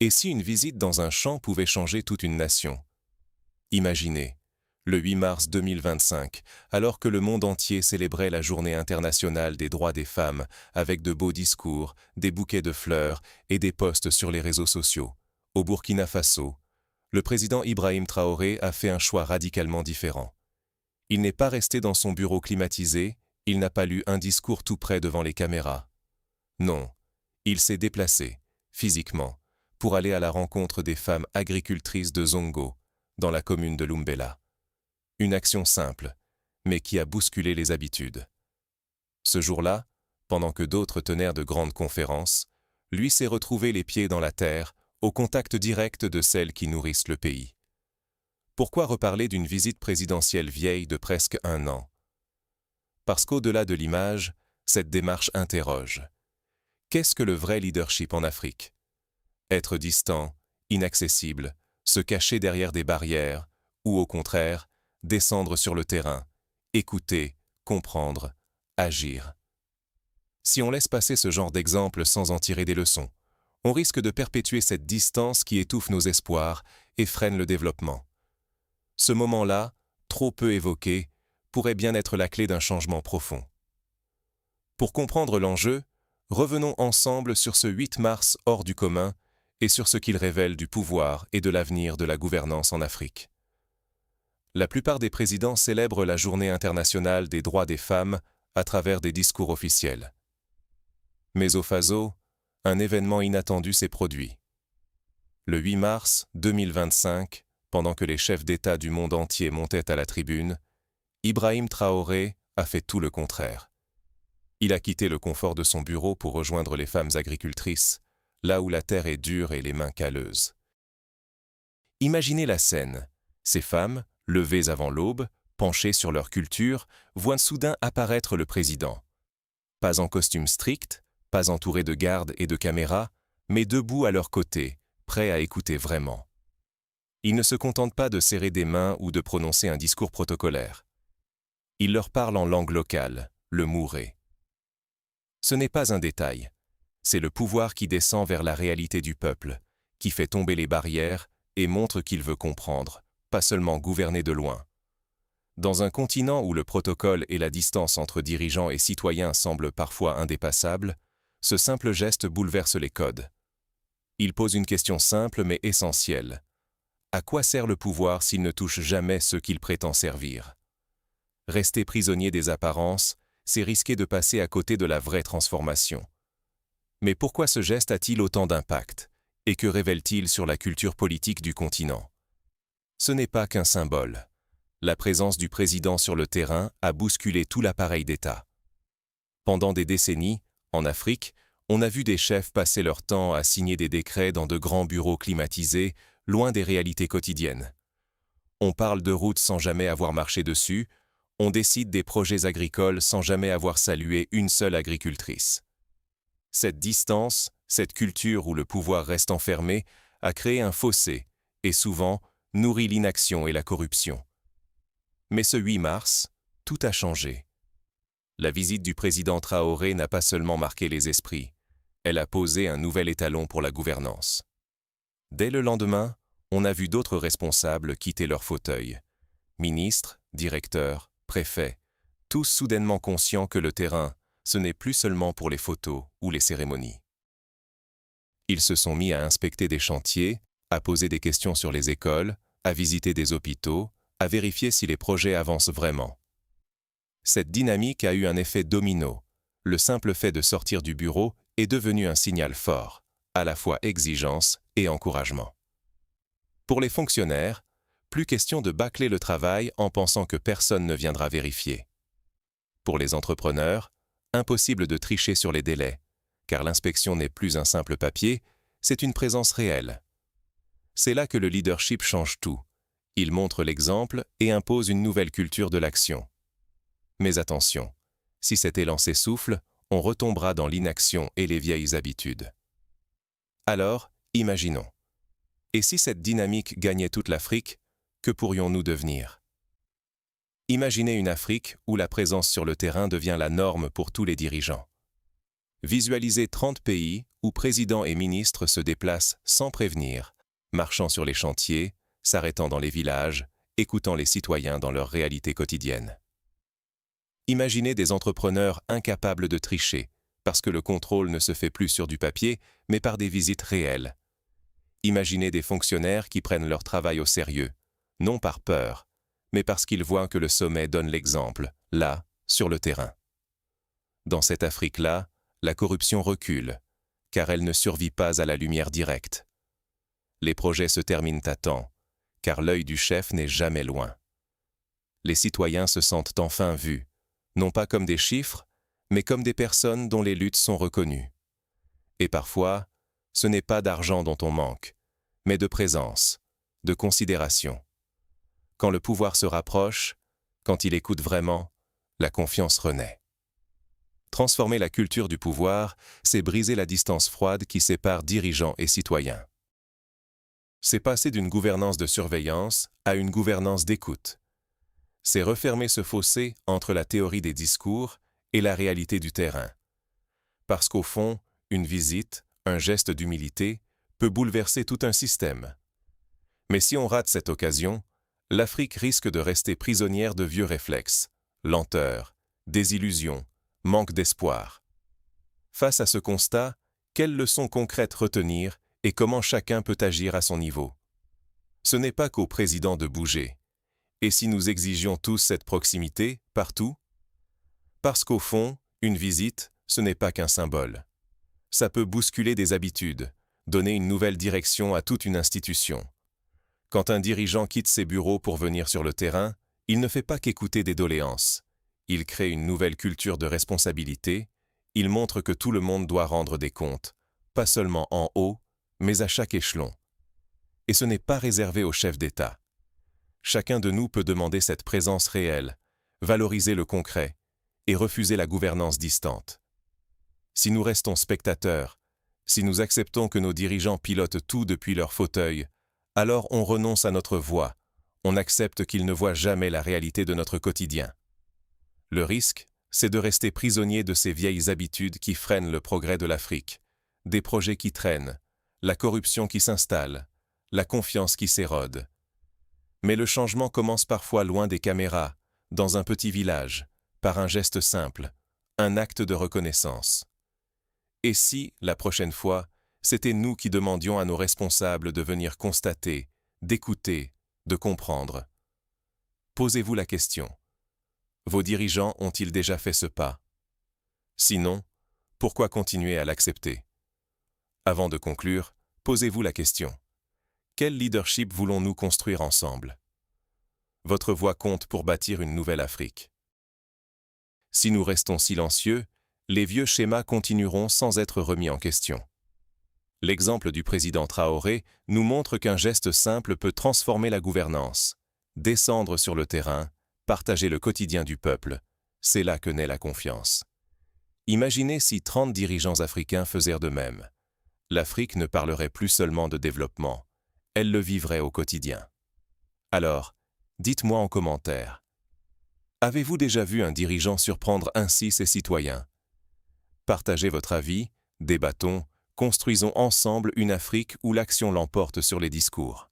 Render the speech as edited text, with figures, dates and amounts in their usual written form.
Et si une visite dans un champ pouvait changer toute une nation? Imaginez, le 8 mars 2025, alors que le monde entier célébrait la Journée internationale des droits des femmes, avec de beaux discours, des bouquets de fleurs et des posts sur les réseaux sociaux. Au Burkina Faso, le président Ibrahim Traoré a fait un choix radicalement différent. Il n'est pas resté dans son bureau climatisé, il n'a pas lu un discours tout près devant les caméras. Non, il s'est déplacé, physiquement, pour aller à la rencontre des femmes agricultrices de Zongo, dans la commune de Lumbela. Une action simple, mais qui a bousculé les habitudes. Ce jour-là, pendant que d'autres tenaient de grandes conférences, lui s'est retrouvé les pieds dans la terre, au contact direct de celles qui nourrissent le pays. Pourquoi reparler d'une visite présidentielle vieille de presque 1 an? Parce qu'au-delà de l'image, cette démarche interroge. Qu'est-ce que le vrai leadership en Afrique? Être distant, inaccessible, se cacher derrière des barrières, ou au contraire, descendre sur le terrain, écouter, comprendre, agir. Si on laisse passer ce genre d'exemple sans en tirer des leçons, on risque de perpétuer cette distance qui étouffe nos espoirs et freine le développement. Ce moment-là, trop peu évoqué, pourrait bien être la clé d'un changement profond. Pour comprendre l'enjeu, revenons ensemble sur ce 8 mars hors du commun et sur ce qu'il révèle du pouvoir et de l'avenir de la gouvernance en Afrique. La plupart des présidents célèbrent la Journée internationale des droits des femmes à travers des discours officiels. Mais au Faso, un événement inattendu s'est produit. Le 8 mars 2025, pendant que les chefs d'État du monde entier montaient à la tribune, Ibrahim Traoré a fait tout le contraire. Il a quitté le confort de son bureau pour rejoindre les femmes agricultrices, là où la terre est dure et les mains calleuses. Imaginez la scène. Ces femmes, levées avant l'aube, penchées sur leur culture, voient soudain apparaître le président. Pas en costume strict, pas entouré de gardes et de caméras, mais debout à leur côté, prêt à écouter vraiment. Il ne se contente pas de serrer des mains ou de prononcer un discours protocolaire. Il leur parle en langue locale, le mouré. Ce n'est pas un détail. C'est le pouvoir qui descend vers la réalité du peuple, qui fait tomber les barrières et montre qu'il veut comprendre, pas seulement gouverner de loin. Dans un continent où le protocole et la distance entre dirigeants et citoyens semblent parfois indépassables, ce simple geste bouleverse les codes. Il pose une question simple mais essentielle. À quoi sert le pouvoir s'il ne touche jamais ceux qu'il prétend servir? Rester prisonnier des apparences, c'est risquer de passer à côté de la vraie transformation. Mais pourquoi ce geste a-t-il autant d'impact? Et que révèle-t-il sur la culture politique du continent? Ce n'est pas qu'un symbole. La présence du président sur le terrain a bousculé tout l'appareil d'État. Pendant des décennies, en Afrique, on a vu des chefs passer leur temps à signer des décrets dans de grands bureaux climatisés, loin des réalités quotidiennes. On parle de routes sans jamais avoir marché dessus, on décide des projets agricoles sans jamais avoir salué une seule agricultrice. Cette distance, cette culture où le pouvoir reste enfermé, a créé un fossé et souvent nourrit l'inaction et la corruption. Mais ce 8 mars, tout a changé. La visite du président Traoré n'a pas seulement marqué les esprits, elle a posé un nouvel étalon pour la gouvernance. Dès le lendemain, on a vu d'autres responsables quitter leur fauteuil. Ministres, directeurs, préfets, tous soudainement conscients que le terrain, ce n'est plus seulement pour les photos ou les cérémonies. Ils se sont mis à inspecter des chantiers, à poser des questions sur les écoles, à visiter des hôpitaux, à vérifier si les projets avancent vraiment. Cette dynamique a eu un effet domino. Le simple fait de sortir du bureau est devenu un signal fort, à la fois exigence et encouragement. Pour les fonctionnaires, plus question de bâcler le travail en pensant que personne ne viendra vérifier. Pour les entrepreneurs, impossible de tricher sur les délais, car l'inspection n'est plus un simple papier, c'est une présence réelle. C'est là que le leadership change tout. Il montre l'exemple et impose une nouvelle culture de l'action. Mais attention, si cet élan s'essouffle, on retombera dans l'inaction et les vieilles habitudes. Alors, imaginons. Et si cette dynamique gagnait toute l'Afrique, que pourrions-nous devenir? Imaginez une Afrique où la présence sur le terrain devient la norme pour tous les dirigeants. Visualisez 30 pays où présidents et ministres se déplacent sans prévenir, marchant sur les chantiers, s'arrêtant dans les villages, écoutant les citoyens dans leur réalité quotidienne. Imaginez des entrepreneurs incapables de tricher, parce que le contrôle ne se fait plus sur du papier, mais par des visites réelles. Imaginez des fonctionnaires qui prennent leur travail au sérieux, non par peur, mais parce qu'ils voient que le sommet donne l'exemple, là, sur le terrain. Dans cette Afrique-là, la corruption recule, car elle ne survit pas à la lumière directe. Les projets se terminent à temps, car l'œil du chef n'est jamais loin. Les citoyens se sentent enfin vus, non pas comme des chiffres, mais comme des personnes dont les luttes sont reconnues. Et parfois, ce n'est pas d'argent dont on manque, mais de présence, de considération. Quand le pouvoir se rapproche, quand il écoute vraiment, la confiance renaît. Transformer la culture du pouvoir, c'est briser la distance froide qui sépare dirigeants et citoyens. C'est passer d'une gouvernance de surveillance à une gouvernance d'écoute. C'est refermer ce fossé entre la théorie des discours et la réalité du terrain. Parce qu'au fond, une visite, un geste d'humilité, peut bouleverser tout un système. Mais si on rate cette occasion, l'Afrique risque de rester prisonnière de vieux réflexes, lenteur, désillusion, manque d'espoir. Face à ce constat, quelles leçons concrètes retenir et comment chacun peut agir à son niveau? Ce n'est pas qu'au président de bouger. Et si nous exigions tous cette proximité, partout? Parce qu'au fond, une visite, ce n'est pas qu'un symbole. Ça peut bousculer des habitudes, donner une nouvelle direction à toute une institution. Quand un dirigeant quitte ses bureaux pour venir sur le terrain, il ne fait pas qu'écouter des doléances. Il crée une nouvelle culture de responsabilité, il montre que tout le monde doit rendre des comptes, pas seulement en haut, mais à chaque échelon. Et ce n'est pas réservé aux chefs d'État. Chacun de nous peut demander cette présence réelle, valoriser le concret et refuser la gouvernance distante. Si nous restons spectateurs, si nous acceptons que nos dirigeants pilotent tout depuis leur fauteuil, alors on renonce à notre voix, on accepte qu'ils ne voient jamais la réalité de notre quotidien. Le risque, c'est de rester prisonnier de ces vieilles habitudes qui freinent le progrès de l'Afrique, des projets qui traînent, la corruption qui s'installe, la confiance qui s'érode. Mais le changement commence parfois loin des caméras, dans un petit village, par un geste simple, un acte de reconnaissance. Et si, la prochaine fois, c'était nous qui demandions à nos responsables de venir constater, d'écouter, de comprendre? Posez-vous la question. Vos dirigeants ont-ils déjà fait ce pas? Sinon, pourquoi continuer à l'accepter? Avant de conclure, posez-vous la question. Quel leadership voulons-nous construire ensemble? Votre voix compte pour bâtir une nouvelle Afrique. Si nous restons silencieux, les vieux schémas continueront sans être remis en question. L'exemple du président Traoré nous montre qu'un geste simple peut transformer la gouvernance. Descendre sur le terrain, partager le quotidien du peuple, c'est là que naît la confiance. Imaginez si 30 dirigeants africains faisaient de même. L'Afrique ne parlerait plus seulement de développement, elle le vivrait au quotidien. Alors, dites-moi en commentaire. Avez-vous déjà vu un dirigeant surprendre ainsi ses citoyens? Partagez votre avis, débattons, construisons ensemble une Afrique où l'action l'emporte sur les discours.